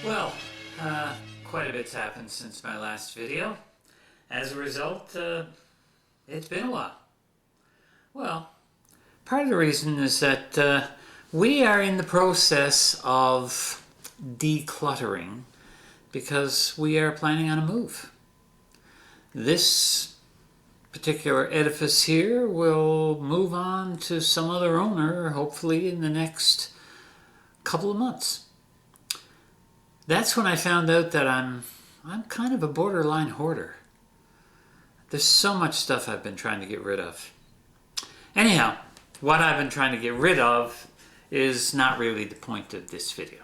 Well, quite a bit's happened since my last video. As a result, it's been a while. Well, part of the reason is that we are in the process of decluttering because we are planning on a move. This particular edifice here will move on to some other owner, hopefully in the next couple of months. That's when I found out that I'm kind of a borderline hoarder. There's so much stuff I've been trying to get rid of. Anyhow, what I've been trying to get rid of is not really the point of this video.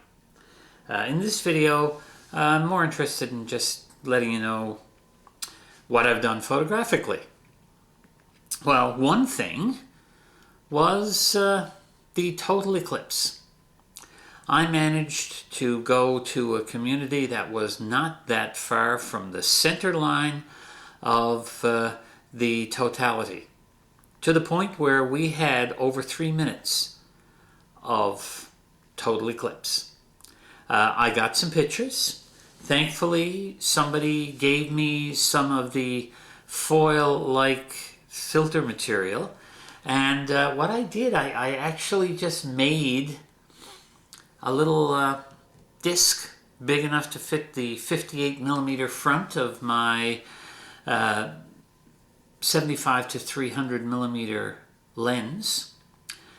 In this video, I'm more interested in just letting you know what I've done photographically. Well, one thing was the total eclipse. I managed to go to a community that was not that far from the center line of the totality, to the point where we had over 3 minutes of total eclipse. I got some pictures. Thankfully, somebody gave me some of the foil-like filter material, and what I did, I actually just made a little disc big enough to fit the 58mm front of my 75 to 300mm lens.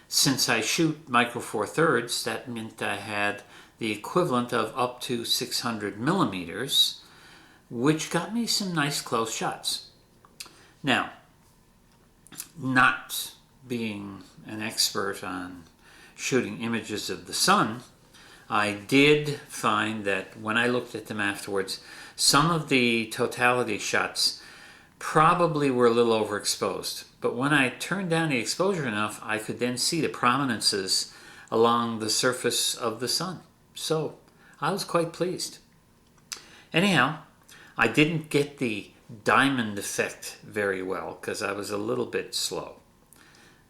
Since I shoot micro four thirds, that meant I had the equivalent of up to 600mm, which got me some nice close shots. Now, not being an expert on shooting images of the sun, I did find that when I looked at them afterwards, some of the totality shots probably were a little overexposed. But when I turned down the exposure enough, I could then see the prominences along the surface of the sun. So I was quite pleased. Anyhow, I didn't get the diamond effect very well because I was a little bit slow.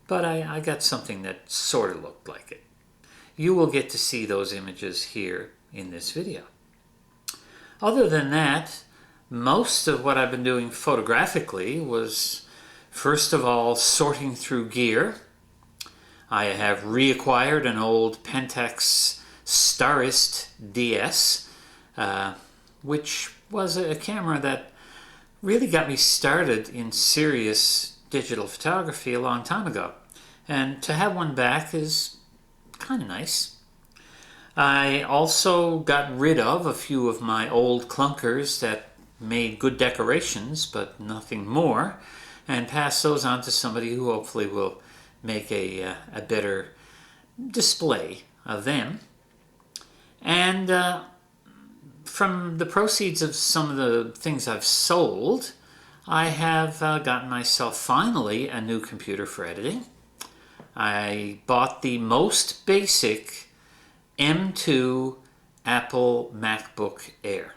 But I got something that sort of looked like it. You will get to see those images here in this video. Other than that, most of what I've been doing photographically was, first of all, sorting through gear. I have reacquired an old Pentax Starist DS, which was a camera that really got me started in serious digital photography a long time ago. And to have one back is kind of nice. I also got rid of a few of my old clunkers that made good decorations but nothing more, and passed those on to somebody who hopefully will make a better display of them. And from the proceeds of some of the things I've sold, I have gotten myself finally a new computer for editing. I bought the most basic M2 Apple MacBook Air.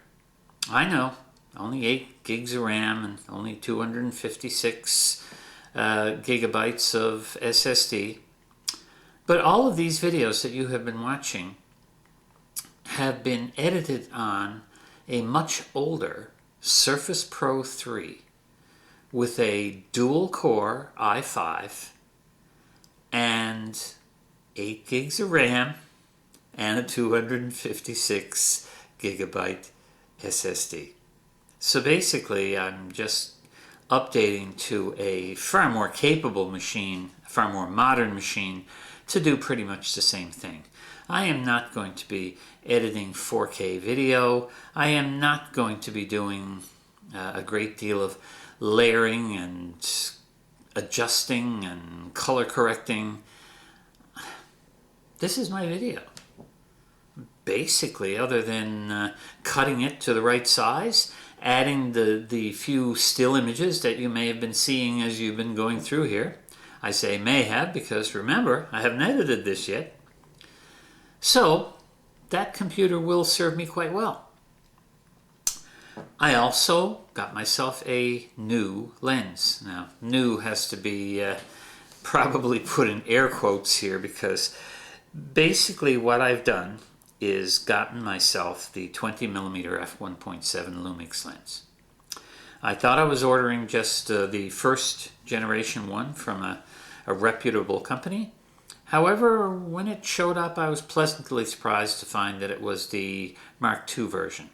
I know, only 8 gigs of RAM and only 256 gigabytes of SSD. But all of these videos that you have been watching have been edited on a much older Surface Pro 3 with a dual-core i5 and 8 gigs of RAM and a 256 gigabyte SSD. So basically, I'm just updating to a far more capable machine, a far more modern machine, to do pretty much the same thing. I am not going to be editing 4K video. I am not going to be doing a great deal of layering and adjusting and color correcting. This is my video. Basically, other than cutting it to the right size, adding the few still images that you may have been seeing as you've been going through here. I say may have because remember, I haven't edited this yet. So that computer will serve me quite well. I also got myself a new lens. Now, new has to be probably put in air quotes here because basically what I've done is gotten myself the 20mm f1.7 Lumix lens. I thought I was ordering just the first generation one from a reputable company. However, when it showed up, I was pleasantly surprised to find that it was the Mark II version.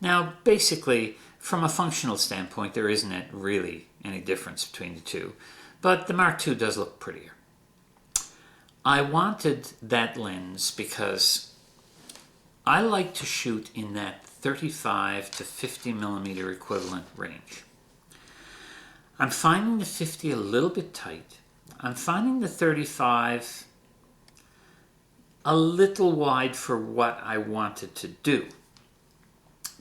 Now, basically, from a functional standpoint, there isn't really any difference between the two, but the Mark II does look prettier. I wanted that lens because I like to shoot in that 35 to 50 millimeter equivalent range. I'm finding the 50 a little bit tight. I'm finding the 35 a little wide for what I wanted to do.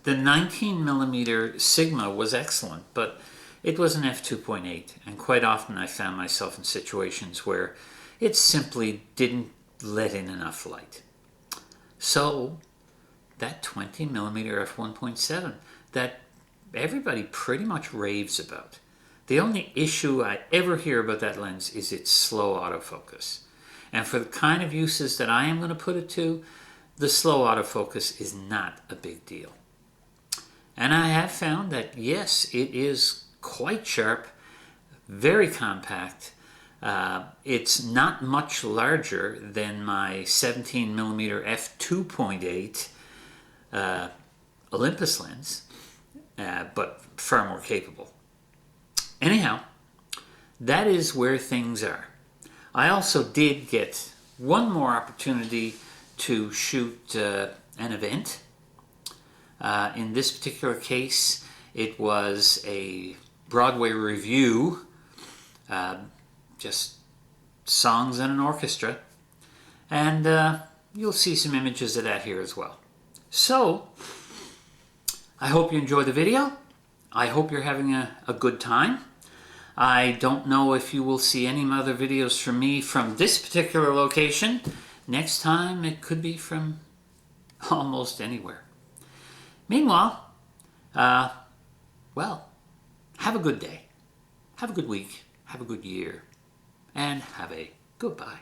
The 19 millimeter Sigma was excellent, but it was an f2.8, and quite often I found myself in situations where it simply didn't let in enough light. So that 20 millimeter f1.7 that everybody pretty much raves about. The only issue I ever hear about that lens is its slow autofocus. And for the kind of uses that I am going to put it to, the slow autofocus is not a big deal. And I have found that, yes, it is quite sharp, very compact. It's not much larger than my 17mm f2.8 Olympus lens, but far more capable. Anyhow, that is where things are. I also did get one more opportunity to shoot an event. In this particular case, it was a Broadway review, just songs and an orchestra, and you'll see some images of that here as well. So, I hope you enjoyed the video. I hope you're having a good time. I don't know if you will see any other videos from me from this particular location. Next time, it could be from almost anywhere. Meanwhile, well, have a good day, have a good week, have a good year, and have a goodbye.